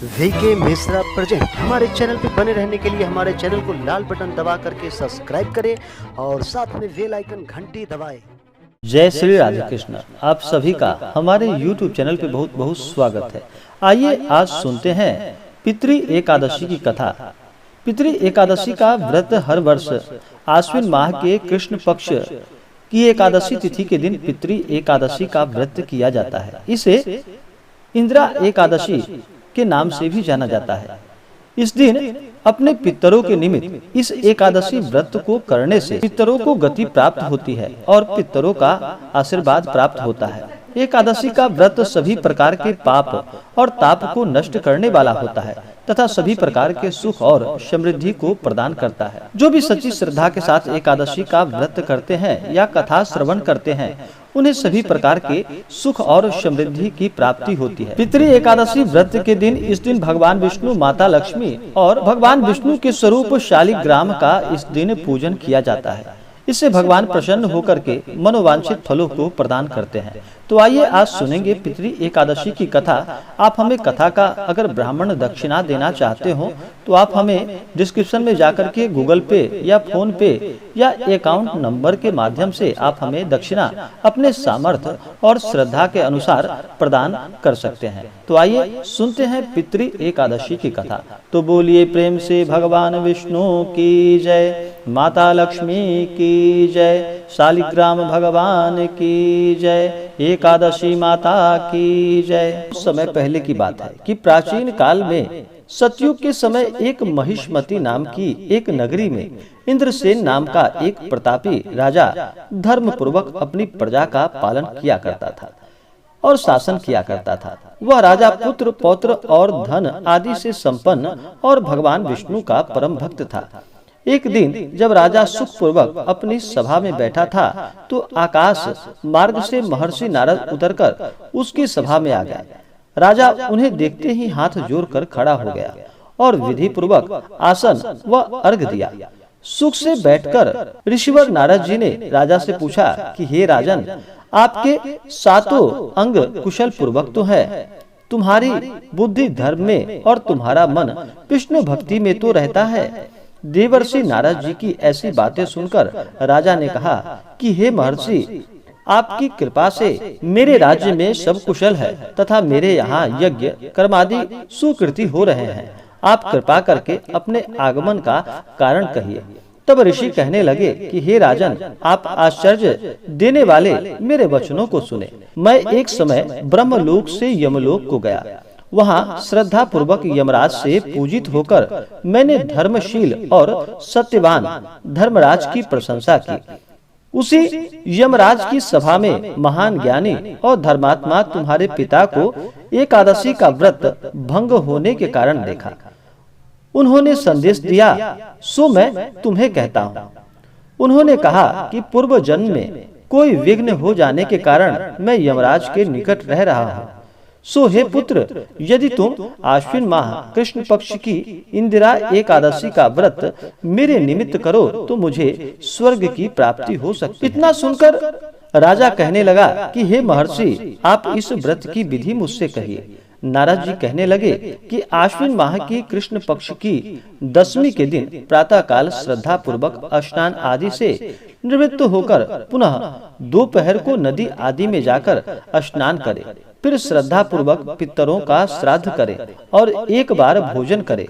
VK Mishra present. हमारे channel पर बने रहने के लिए हमारे चैनल को लाल बटन दबा करके सब्सक्राइब करें और साथ में बेल आइकन घंटी दबाएं। जय श्री राधे कृष्ण। आप सभी का हमारे YouTube चैनल पे बहुत बहुत स्वागत है। आइए आज सुनते हैं पितृ एकादशी की कथा। पितृ एकादशी का व्रत हर वर्ष आश्विन माह के कृष्ण पक्ष की एकादशी तिथि के दिन पितृ एकादशी का व्रत किया जाता है। इसे इंदिरा एकादशी के नाम से भी जाना जाता है। इस दिन अपने पितरों के निमित्त इस एकादशी व्रत को करने से पितरों को गति प्राप्त होती है और पितरों का आशीर्वाद प्राप्त होता है। एकादशी का व्रत सभी प्रकार के पाप और ताप को नष्ट करने वाला होता है तथा सभी प्रकार के सुख और समृद्धि को प्रदान करता है। जो भी सच्ची श्रद्धा के साथ एकादशी का व्रत करते हैं या कथा श्रवण करते हैं उन्हें सभी प्रकार के सुख और समृद्धि की प्राप्ति होती है। पितृ एकादशी व्रत के दिन इस दिन भगवान विष्णु, माता लक्ष्मी और भगवान विष्णु के स्वरूप शालिग्राम का इस दिन पूजन किया जाता है। इससे भगवान प्रसन्न होकर के मनोवांछित फलों को प्रदान करते हैं। तो आइए आज सुनेंगे पितृ एकादशी की कथा। आप हमें कथा का अगर ब्राह्मण दक्षिणा देना चाहते हो तो आप हमें डिस्क्रिप्शन में जाकर के गूगल पे या फोन पे या अकाउंट नंबर के माध्यम से आप हमें दक्षिणा अपने सामर्थ्य और श्रद्धा के अनुसार प्रदान कर सकते हैं। तो आइए सुनते हैं पितृ एकादशी की कथा। तो बोलिए प्रेम से भगवान विष्णु की जय, माता लक्ष्मी की जय, शालिग्राम भगवान की जय, एकादशी माता की जय। कुछ समय पहले की बात है कि प्राचीन काल में सतयुग के समय एक महिष्मती नाम की एक नगरी में इंद्रसेन नाम का एक प्रतापी राजा धर्म पूर्वक अपनी प्रजा का पालन किया करता था और शासन किया करता था। वह राजा पुत्र, पौत्र और धन आदि से संपन्न और भगवान विष्णु का परम भक्त था। एक दिन जब राजा सुख पूर्वक अपनी सभा में बैठा था तो आकाश मार्ग से महर्षि नारद उतरकर उसकी सभा में आ गए। राजा उन्हें देखते ही हाथ जोड़कर खड़ा हो गया और विधि पूर्वक आसन व अर्घ दिया। सुख से बैठकर ऋषिवर नारद जी ने राजा से पूछा कि हे राजन, आपके सातों अंग कुशल पूर्वक तो है, तुम्हारी बुद्धि धर्म में और तुम्हारा मन विष्णु भक्ति में तो रहता है। देवर्षि नारद जी की ऐसी बातें सुनकर राजा ने कहा कि हे महर्षि, आपकी कृपा से मेरे राज्य में सब कुशल है तथा मेरे यहाँ यज्ञ कर्मादि सुकृति हो रहे हैं। आप कृपा करके अपने आगमन का कारण कहिए। तब ऋषि कहने लगे कि हे राजन, आप आश्चर्य देने वाले मेरे वचनों को सुने। मैं एक समय ब्रह्मलोक से यमलोक को गया। वहाँ श्रद्धा पूर्वक यमराज से पूजित होकर मैंने धर्मशील और सत्यवान धर्मराज की प्रशंसा की। उसी यमराज की सभा में महान ज्ञानी और धर्मात्मा तुम्हारे पिता को एकादशी का व्रत भंग होने के कारण देखा। उन्होंने संदेश दिया, सो मैं तुम्हें कहता हूँ। उन्होंने कहा कि पूर्व जन्म में कोई विघ्न हो जाने के कारण मैं यमराज के निकट रह रहा हूँ। सो हे पुत्र, यदि तुम आश्विन माह कृष्ण पक्ष की इंदिरा एकादशी का व्रत मेरे निमित्त करो तो मुझे स्वर्ग की प्राप्ति हो सकती है। इतना सुनकर राजा कहने लगा कि हे महर्षि, आप इस व्रत की विधि मुझसे कहिए। नारद जी कहने लगे कि आश्विन माह की कृष्ण पक्ष की दशमी के दिन प्रातः काल श्रद्धा पूर्वक स्नान आदि से निवृत्त होकर पुनः दोपहर को नदी आदि में जाकर स्नान करे। फिर श्रद्धा पूर्वक पितरों का श्राद्ध करे और एक बार भोजन करे।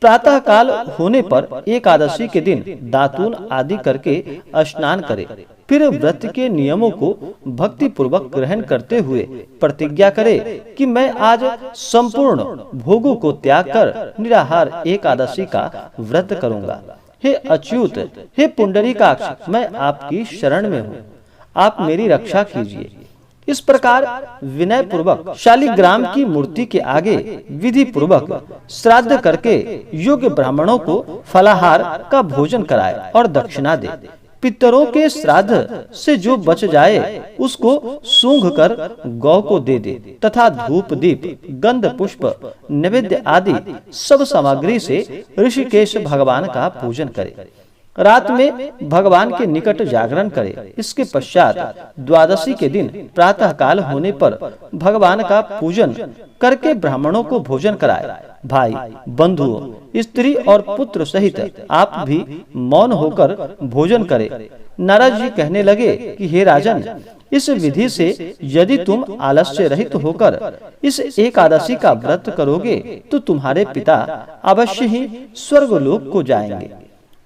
प्रातः काल होने पर एकादशी के दिन दातून आदि करके स्नान करे। फिर व्रत के नियमों को भक्ति पूर्वक ग्रहण करते हुए प्रतिज्ञा करे कि मैं आज संपूर्ण भोगों को त्याग कर निराहार एकादशी का व्रत करूंगा। हे अच्युत, हे पुंडरीकाक्ष, मैं आपकी शरण में हूँ, आप मेरी रक्षा कीजिए। इस प्रकार विनय पूर्वक शालिग्राम की मूर्ति के आगे विधि पूर्वक श्राद्ध करके योग्य ब्राह्मणों को फलाहार का भोजन कराए और दक्षिणा दे। पितरों के श्राद्ध से जो बच जाए उसको सूंघ कर गौ को दे दे तथा धूप दीप गंध पुष्प नैवेद्य आदि सब सामग्री से ऋषिकेश भगवान का पूजन करे। रात में भगवान के निकट जागरण करे। इसके पश्चात द्वादशी के दिन प्रातः काल होने पर भगवान का पूजन करके ब्राह्मणों को भोजन कराए। भाई बंधुओं, स्त्री और पुत्र सहित आप भी मौन होकर भोजन करें। नारद जी कहने लगे कि हे राजन, इस विधि से यदि तुम आलस्य रहित होकर इस एकादशी का व्रत करोगे तो तुम्हारे पिता अवश्य ही स्वर्गलोक को जाएंगे।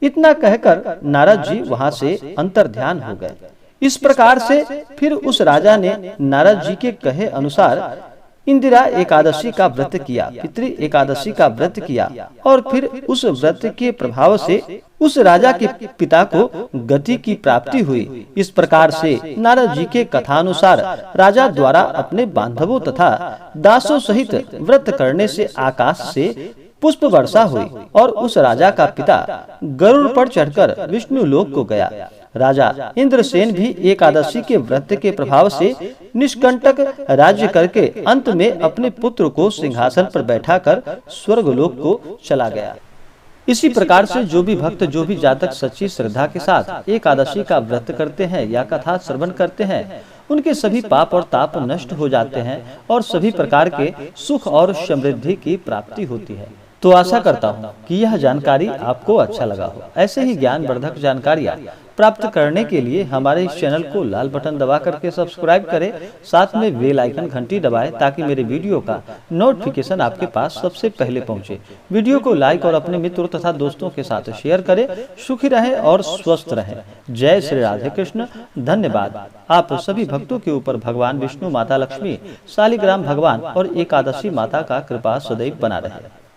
इतना कहकर नारद जी वहां से अंतर्ध्यान हो गए। इस प्रकार से फिर उस राजा ने नारद जी के कहे अनुसार इंदिरा एकादशी का व्रत किया, पितृ एकादशी का व्रत किया और फिर उस व्रत के प्रभाव से उस राजा के पिता को गति की प्राप्ति हुई। इस प्रकार से नारद जी के कथानुसार राजा द्वारा अपने बांधवों तथा दासों सहित व्रत करने से आकाश से पुष्प वर्षा हुई और उस राजा का पिता गरुड़ पर चढ़कर विष्णु लोक को गया। राजा इंद्रसेन भी एकादशी के व्रत के प्रभाव से निष्कंटक राज्य करके अंत में अपने पुत्र को सिंहासन पर बैठाकर स्वर्गलोक को चला गया। इसी प्रकार से जो भी भक्त, जो भी जातक सच्ची श्रद्धा के साथ एकादशी का व्रत करते हैं या कथा श्रवण करते हैं, उनके सभी पाप और ताप नष्ट हो जाते हैं और सभी प्रकार के सुख और समृद्धि की प्राप्ति होती है। तो आशा करता हूँ कि यह जानकारी आपको अच्छा लगा हो। ऐसे ही ज्ञानवर्धक जानकारियाँ प्राप्त करने के लिए हमारे इस चैनल को लाल बटन दबा करके सब्सक्राइब करें, साथ में बेल आइकन घंटी दबाएं ताकि मेरे वीडियो का नोटिफिकेशन आपके पास सबसे पहले पहुंचे। वीडियो को लाइक और अपने मित्रों तथा दोस्तों के साथ शेयर करें। सुखी रहें और स्वस्थ रहें। जय श्री राधे कृष्ण। धन्यवाद। आप सभी भक्तों के ऊपर भगवान विष्णु, माता लक्ष्मी, शालिग्राम भगवान और एकादशी माता का कृपा सदैव बना रहे।